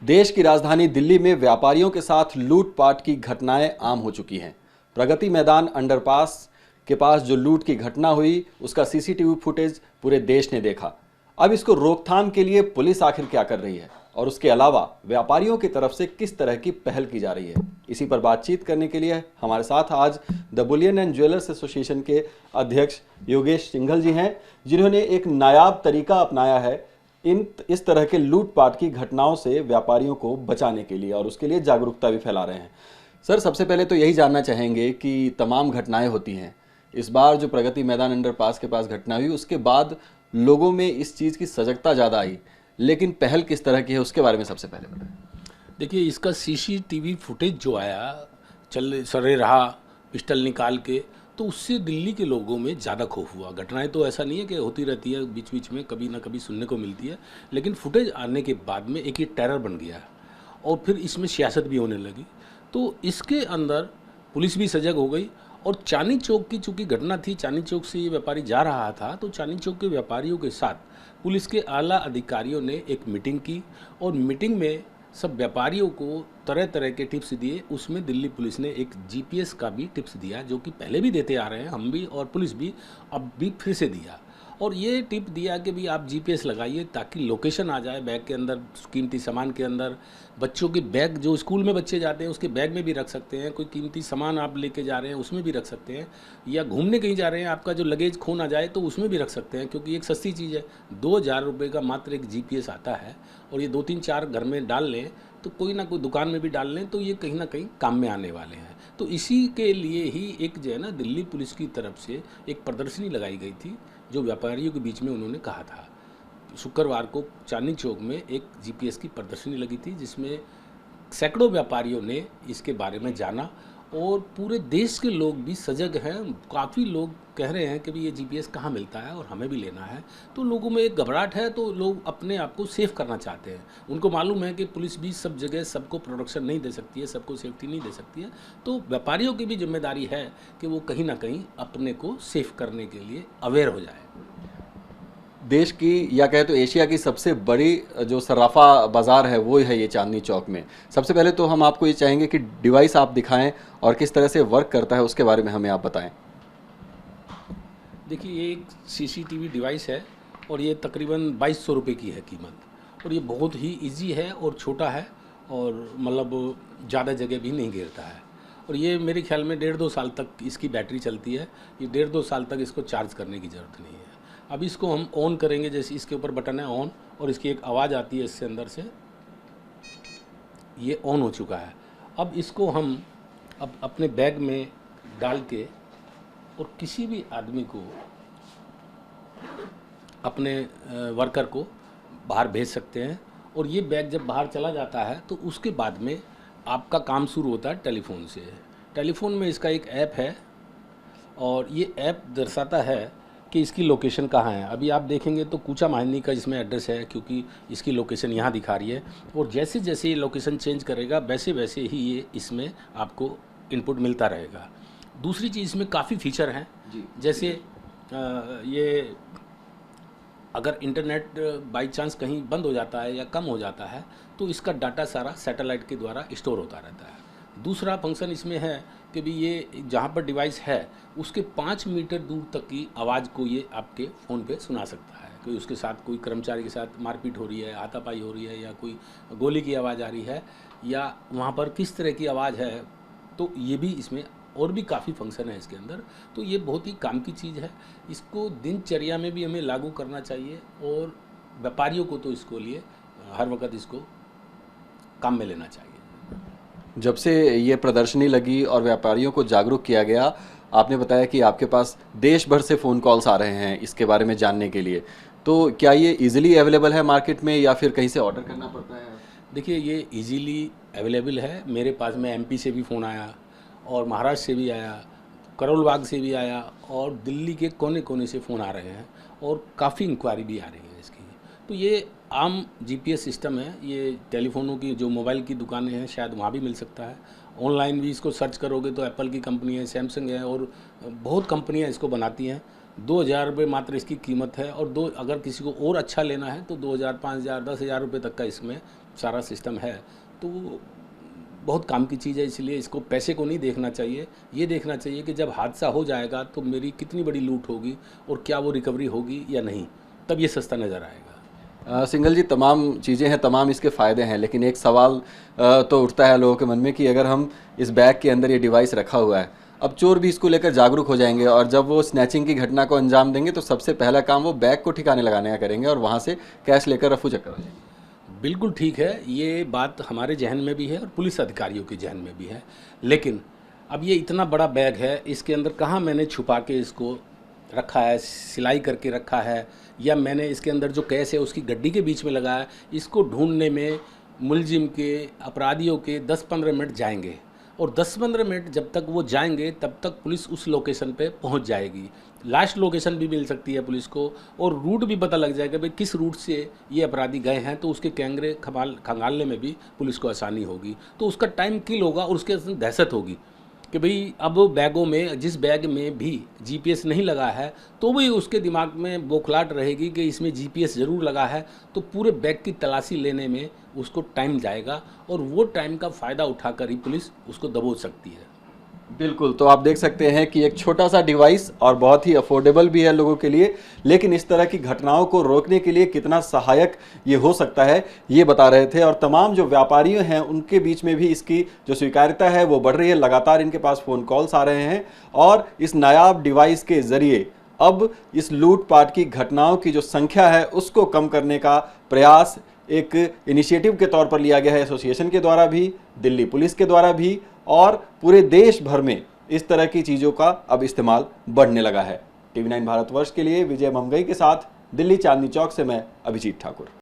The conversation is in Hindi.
देश की राजधानी दिल्ली में व्यापारियों के साथ लूटपाट की घटनाएं आम हो चुकी हैं। प्रगति मैदान अंडरपास के पास जो लूट की घटना हुई, उसका सीसीटीवी फुटेज पूरे देश ने देखा। अब इसको रोकथाम के लिए पुलिस आखिर क्या कर रही है और उसके अलावा व्यापारियों की तरफ से किस तरह की पहल की जा रही है, इसी पर बातचीत करने के लिए हमारे साथ आज the Boolean and jewellers association के अध्यक्ष योगेश सिंघल जी हैं, जिन्होंने एक नायाब तरीका अपनाया है इस तरह के लूटपाट की घटनाओं से व्यापारियों को बचाने के लिए, और उसके लिए जागरूकता भी फैला रहे हैं। सर, सबसे पहले तो यही जानना चाहेंगे कि तमाम घटनाएं होती हैं, इस बार जो प्रगति मैदान अंडरपास के पास घटना हुई उसके बाद लोगों में इस चीज़ की सजगता ज़्यादा आई, लेकिन पहल किस तरह की है उसके बारे में सबसे पहले बताएं। देखिए, इसका सीसीटीवी फुटेज जो आया, चल सरे रहा पिस्टल निकाल के, तो उससे दिल्ली के लोगों में ज़्यादा खौफ हुआ। घटनाएं तो ऐसा नहीं है कि होती रहती है, बीच बीच में कभी ना कभी सुनने को मिलती है, लेकिन फुटेज आने के बाद में एक ये टेरर बन गया और फिर इसमें सियासत भी होने लगी। तो इसके अंदर पुलिस भी सजग हो गई। और चांदनी चौक की चूँकि घटना थी, चांदनी चौक से ये व्यापारी जा रहा था, तो चांदनी चौक के व्यापारियों के साथ पुलिस के आला अधिकारियों ने एक मीटिंग की और मीटिंग में सब व्यापारियों को तरह तरह के टिप्स दिए। उसमें दिल्ली पुलिस ने एक जीपीएस का भी टिप्स दिया, जो कि पहले भी देते आ रहे हैं हम भी और पुलिस भी, अब भी फिर से दिया। और ये टिप दिया कि भी आप जीपीएस लगाइए ताकि लोकेशन आ जाए बैग के अंदर, कीमती सामान के अंदर। बच्चों के बैग जो स्कूल में बच्चे जाते हैं उसके बैग में भी रख सकते हैं, कोई कीमती सामान आप लेके जा रहे हैं उसमें भी रख सकते हैं, या घूमने कहीं जा रहे हैं आपका जो लगेज खो ना जाए तो उसमें भी रख सकते हैं, क्योंकि एक सस्ती चीज़ है। 2000 रुपये का मात्र एक जीपीएस आता है, और ये 2-3-4 घर में डाल लें तो कोई ना कोई दुकान में भी डाल लें तो ये कहीं ना कहीं काम में आने वाले हैं। तो इसी के लिए ही एक जो है ना, दिल्ली पुलिस की तरफ से एक प्रदर्शनी लगाई गई थी, जो व्यापारियों के बीच में उन्होंने कहा था। शुक्रवार को चांदनी चौक में एक जीपीएस की प्रदर्शनी लगी थी, जिसमें सैकड़ों व्यापारियों ने इसके बारे में जाना और पूरे देश के लोग भी सजग हैं। काफ़ी लोग कह रहे हैं कि भी ये जीपीएस कहाँ मिलता है और हमें भी लेना है। तो लोगों में एक घबराहट है, तो लोग अपने आप को सेफ करना चाहते हैं। उनको मालूम है कि पुलिस भी सब जगह सबको प्रोटेक्शन नहीं दे सकती है, सबको सेफ्टी नहीं दे सकती है। तो व्यापारियों की भी जिम्मेदारी है कि वो कहीं ना कहीं अपने को सेफ करने के लिए अवेयर हो जाए। देश की या कहे तो एशिया की सबसे बड़ी जो सराफा बाज़ार है वो है ये चांदनी चौक में। सबसे पहले तो हम आपको ये चाहेंगे कि डिवाइस आप दिखाएं और किस तरह से वर्क करता है उसके बारे में हमें आप बताएं। देखिए, ये एक सीसीटीवी डिवाइस है और ये तकरीबन 2200 रुपये की है कीमत, और ये बहुत ही इजी है और छोटा है, और मतलब ज़्यादा जगह भी नहीं घेरता है। और ये मेरे ख्याल में 1.5-2 साल तक इसकी बैटरी चलती है। ये 1.5-2 साल तक इसको चार्ज करने की ज़रूरत नहीं है। अब इसको हम ऑन करेंगे, जैसे इसके ऊपर बटन है ऑन, और इसकी एक आवाज़ आती है इससे अंदर से, ये ऑन हो चुका है। अब इसको हम अब अपने बैग में डाल के और किसी भी आदमी को, अपने वर्कर को बाहर भेज सकते हैं। और ये बैग जब बाहर चला जाता है तो उसके बाद में आपका काम शुरू होता है टेलीफोन से। टेलीफोन में इसका एक ऐप है और ये ऐप दर्शाता है कि इसकी लोकेशन कहाँ है। अभी आप देखेंगे तो कूचा माहिनी का इसमें एड्रेस है, क्योंकि इसकी लोकेशन यहाँ दिखा रही है। और जैसे जैसे ये लोकेशन चेंज करेगा वैसे वैसे ही ये इसमें आपको इनपुट मिलता रहेगा। दूसरी चीज़ इसमें काफ़ी फीचर हैं, जैसे ये अगर इंटरनेट बाई चांस कहीं बंद हो जाता है या कम हो जाता है तो इसका डाटा सारा सैटेलाइट के द्वारा स्टोर होता रहता है। दूसरा फंक्शन इसमें है कि भी ये जहाँ पर डिवाइस है उसके 5 मीटर दूर तक की आवाज़ को ये आपके फ़ोन पे सुना सकता है। कोई उसके साथ कोई कर्मचारी के साथ मारपीट हो रही है, हाथापाई हो रही है, या कोई गोली की आवाज़ आ रही है, या वहाँ पर किस तरह की आवाज़ है, तो ये भी इसमें, और भी काफ़ी फंक्शन है इसके अंदर। तो ये बहुत ही काम की चीज़ है। इसको दिनचर्या में भी हमें लागू करना चाहिए, और व्यापारियों को तो इसको लिए हर वक्त इसको काम में लेना चाहिए। जब से ये प्रदर्शनी लगी और व्यापारियों को जागरूक किया गया, आपने बताया कि आपके पास देश भर से फ़ोन कॉल्स आ रहे हैं इसके बारे में जानने के लिए, तो क्या ये इजीली अवेलेबल है मार्केट में या फिर कहीं से ऑर्डर करना पड़ता है? देखिए, ये इजीली अवेलेबल है। मेरे पास में एमपी से भी फ़ोन आया और महाराष्ट्र से भी आया, करोल बाग से भी आया, और दिल्ली के कोने कोने से फ़ोन आ रहे हैं, और काफ़ी इंक्वायरी भी आ रही है इसकी। तो ये आम जीपीएस सिस्टम है। ये टेलीफोनों की जो मोबाइल की दुकानें हैं शायद वहाँ भी मिल सकता है। ऑनलाइन भी इसको सर्च करोगे तो एप्पल की कंपनी है, सैमसंग है, और बहुत कंपनियाँ इसको बनाती हैं। 2000 रुपये मात्र इसकी कीमत है, और अगर किसी को और अच्छा लेना है तो 2000, 5000, 10,000 रुपये तक का इसमें सारा सिस्टम है, तो वो बहुत काम की चीज़ है। इसलिए इसको पैसे को नहीं देखना चाहिए, ये देखना चाहिए कि जब हादसा हो जाएगा तो मेरी कितनी बड़ी लूट होगी और क्या वो रिकवरी होगी या नहीं, तब ये सस्ता नज़र आएगा। सिंघल जी, तमाम चीज़ें हैं, तमाम इसके फ़ायदे हैं, लेकिन एक सवाल तो उठता है लोगों के मन में कि अगर हम इस बैग के अंदर ये डिवाइस रखा हुआ है, अब चोर भी इसको लेकर जागरूक हो जाएंगे और जब वो स्नैचिंग की घटना को अंजाम देंगे तो सबसे पहला काम वो बैग को ठिकाने लगाने का करेंगे और वहाँ से कैश लेकर रफू चक्कर हो जाएंगे। बिल्कुल ठीक है, ये बात हमारे जहन में भी है और पुलिस अधिकारियों के जहन में भी है। लेकिन अब ये इतना बड़ा बैग है, इसके अंदर कहाँ मैंने छुपा के इसको रखा है, सिलाई करके रखा है, या मैंने इसके अंदर जो कैश है उसकी गड्डी के बीच में लगाया है, इसको ढूंढने में मुलजिम के, अपराधियों के 10-15 मिनट जाएंगे। और 10-15 मिनट जब तक वो जाएंगे तब तक पुलिस उस लोकेशन पे पहुंच जाएगी। लास्ट लोकेशन भी मिल सकती है पुलिस को और रूट भी पता लग जाएगा भाई किस रूट से ये अपराधी गए हैं, तो उसके कैमरे खंगालने में भी पुलिस को आसानी होगी। तो उसका टाइम किल होगा और उसके अंदर दहशत होगी कि भाई अब बैगों में, जिस बैग में भी जीपीएस नहीं लगा है तो भी उसके दिमाग में बौखलाहट रहेगी कि इसमें जीपीएस ज़रूर लगा है, तो पूरे बैग की तलाशी लेने में उसको टाइम जाएगा और वो टाइम का फ़ायदा उठाकर ही पुलिस उसको दबोच सकती है। बिल्कुल, तो आप देख सकते हैं कि एक छोटा सा डिवाइस और बहुत ही अफोर्डेबल भी है लोगों के लिए, लेकिन इस तरह की घटनाओं को रोकने के लिए कितना सहायक ये हो सकता है, ये बता रहे थे। और तमाम जो व्यापारी हैं उनके बीच में भी इसकी जो स्वीकार्यता है वो बढ़ रही है। लगातार इनके पास फ़ोन कॉल्स आ रहे हैं और इस नायाब डिवाइस के ज़रिए अब इस लूटपाट की घटनाओं की जो संख्या है उसको कम करने का प्रयास एक इनिशिएटिव के तौर पर लिया गया है, एसोसिएशन के द्वारा भी, दिल्ली पुलिस के द्वारा भी, और पूरे देश भर में इस तरह की चीज़ों का अब इस्तेमाल बढ़ने लगा है। TV9 भारतवर्ष के लिए विजय ममगई के साथ दिल्ली चांदनी चौक से मैं अभिजीत ठाकुर।